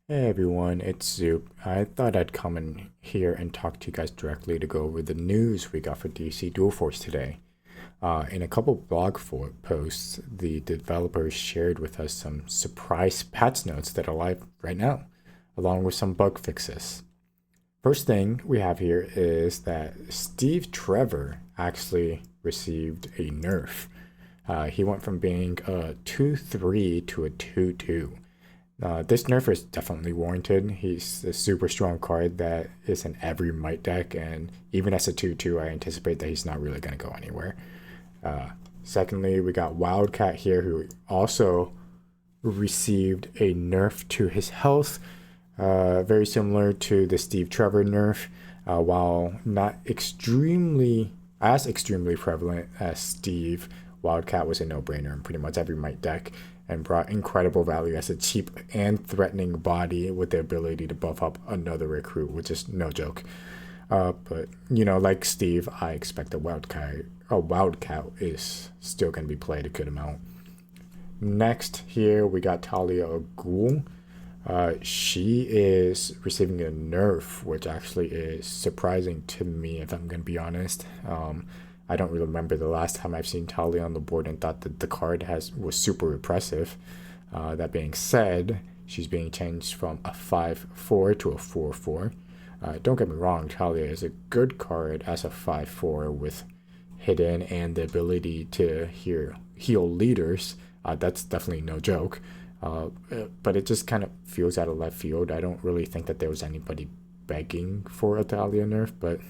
Hey everyone, it's Zoop. I thought I'd come in here and talk to you guys directly to go over the news we got for DC Dual Force today. In a couple posts, the developers shared with us some surprise patch notes that are live right now, along with some bug fixes. First thing we have here is that Steve Trevor actually received a nerf. He went from being a 2-3 to a 2-2. This nerf is definitely warranted. He's a super strong card that is in every might deck, and even as a 2-2, I anticipate that he's not really going to go anywhere. Secondly, we got Wildcat here, who also received a nerf to his health, very similar to the Steve Trevor nerf, while not extremely prevalent as Steve. Wildcat was a no-brainer in pretty much every might deck and brought incredible value as a cheap and threatening body with the ability to buff up another recruit, which is no joke. But like Steve, I expect a Wildcat is still going to be played a good amount. Next, here we got Talia Ghul. She is receiving a nerf, which actually is surprising to me, if I'm going to be honest. I don't really remember the last time I've seen Talia on the board and thought that the card was super impressive. That being said, she's being changed from a 5/4 to a 4/4. Don't get me wrong, Talia is a good card as a 5/4 with hidden and the ability to heal leaders. That's definitely no joke. But it just kind of feels out of left field. I don't really think that there was anybody begging for a Talia nerf, but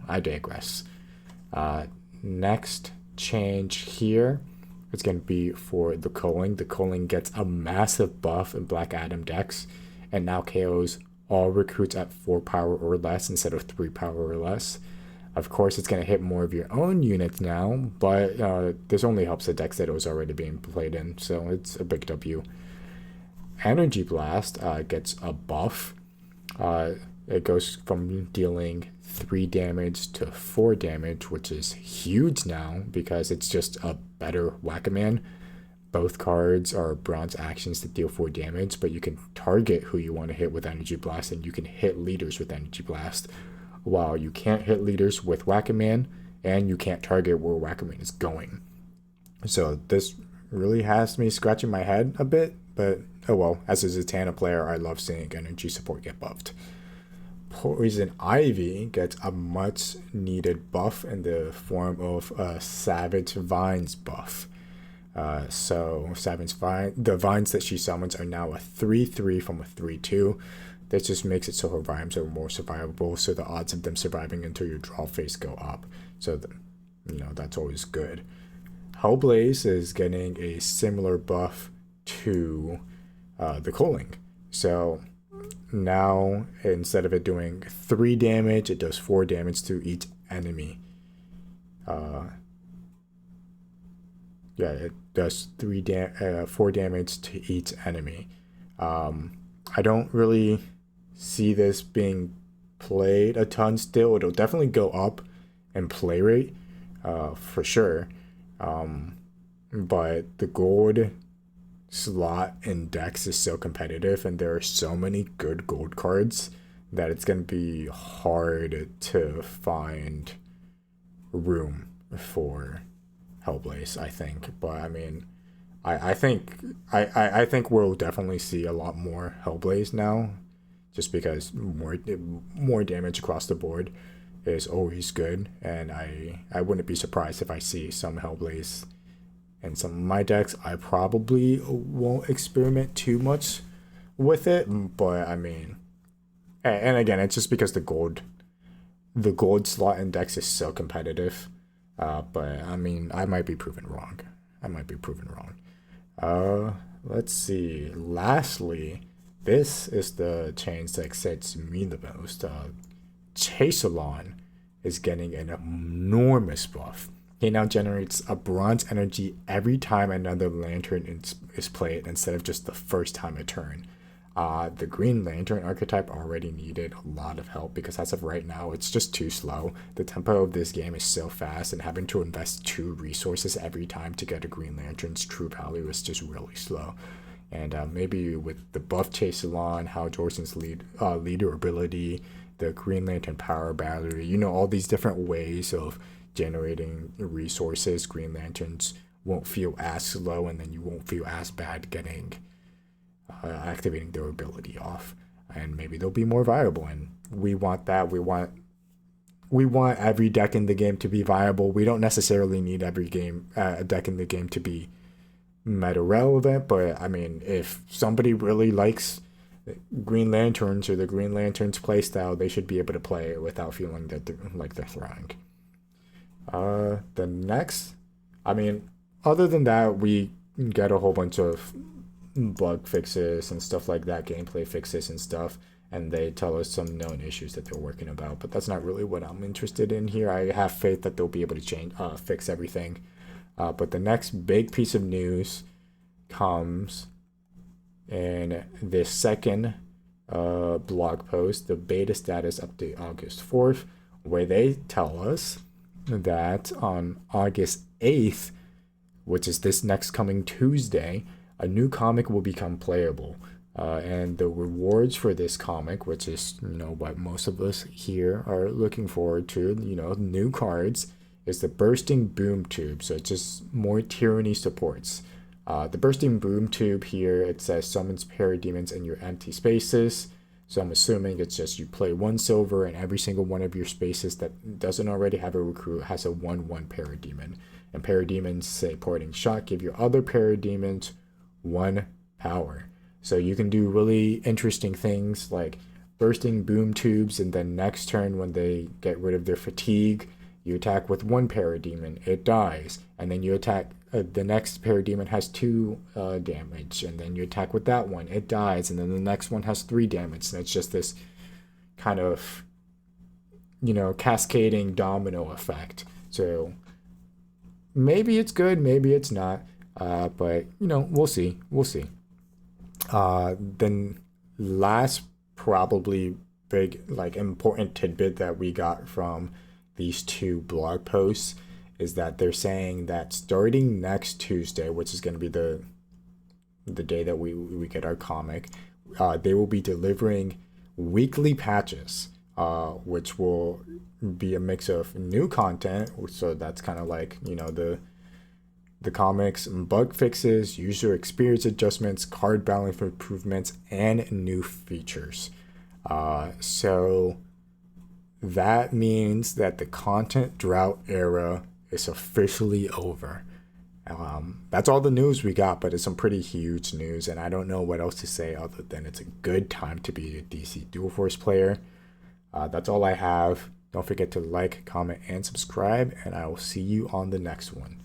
I digress. Next change here is going to be for the Culling. The Culling gets a massive buff in Black Adam decks and now KOs all recruits at 4 power or less instead of 3 power or less. Of course, it's going to hit more of your own units now, but this only helps the decks that it was already being played in, so it's a big W. Energy Blast gets a buff. It goes from dealing 3 damage to 4 damage, which is huge now because it's just a better Whack-A-Man. Both cards are bronze actions that deal 4 damage, but you can target who you want to hit with Energy Blast, and you can hit leaders with Energy Blast, while you can't hit leaders with Whack-A-Man, and you can't target where Whack-A-Man is going. So this really has me scratching my head a bit, but oh well, as a Zatanna player, I love seeing energy support get buffed. Poison Ivy gets a much needed buff in the form of a Savage Vines buff. So Savage Vine, the vines that she summons are now a 3/3 from a 3/2. That just makes it so her vines are more survivable, so the odds of them surviving until your draw phase go up. So that's always good. Hellblaze is getting a similar buff to the Culling. So now instead of it doing 3 damage, it does 4 damage to each enemy. It does 4 damage to each enemy. I don't really see this being played a ton still. It'll definitely go up in play rate, for sure. But the gold slot in decks is so competitive, and there are so many good gold cards that it's going to be hard to find room for Hellblaze, I think. But I mean, I think we'll definitely see a lot more Hellblaze now, just because more damage across the board is always good, and I wouldn't be surprised if I see some Hellblaze in some of my decks. I probably won't experiment too much with it, but I mean, and again, it's just because the gold slot index is so competitive. But I mean, I might be proven wrong. Let's see. Lastly, this is the change that excites me the most. Chaselon is getting an enormous buff. He now generates a bronze energy every time another lantern is played instead of just the first time a turn. The Green Lantern archetype already needed a lot of help because as of right now, it's just too slow. The tempo of this game is so fast, and having to invest 2 resources every time to get a Green Lantern's true value is just really slow. And maybe with the buff chase salon, Hal Jorgen's leader ability, the Green Lantern power battery, all these different ways of generating resources, Green Lanterns won't feel as slow, and then you won't feel as bad getting activating their ability off, and maybe they'll be more viable. And we want that. We want every deck in the game to be viable. We don't necessarily need every deck in the game to be meta relevant, but I mean, if somebody really likes Green Lanterns or the Green Lanterns playstyle, they should be able to play it without feeling that they're throwing. The next, I mean, other than that, we get a whole bunch of bug fixes and stuff like that, gameplay fixes and stuff, and they tell us some known issues that they're working about. But that's not really what I'm interested in here. I have faith that they'll be able to fix everything. But the next big piece of news comes in this second blog post, the beta status update August 4th, where they tell us that on August 8th, which is this next coming Tuesday, a new comic will become playable. And the rewards for this comic, which is, what most of us here are looking forward to, new cards, is the Bursting Boom Tube. So it's just more Tyranny supports. The Bursting Boom Tube here, it says summons parademons in your empty spaces. So I'm assuming it's just you play 1 silver, and every single one of your spaces that doesn't already have a recruit has a 1/1 parademon. And parademons, say Parting Shot, give your other parademons 1 power. So you can do really interesting things like bursting boom tubes, and then next turn when they get rid of their fatigue, you attack with 1 parademon, it dies, and then you attack the next parademon has 2 damage, and then you attack with that one, it dies, and then the next one has 3 damage, and it's just this kind of cascading domino effect. So maybe it's good, maybe it's not, but we'll see. Then last probably big important tidbit that we got from these 2 blog posts is that they're saying that starting next Tuesday, which is going to be the day that we get our comic, they will be delivering weekly patches, which will be a mix of new content. So that's kind of like the comics, bug fixes, user experience adjustments, card balance improvements, and new features. So that means that the content drought era is officially over. That's all the news we got, but it's some pretty huge news, and I don't know what else to say other than it's a good time to be a DC Dual Force player. That's all I have. Don't forget to like, comment, and subscribe, and I will see you on the next one.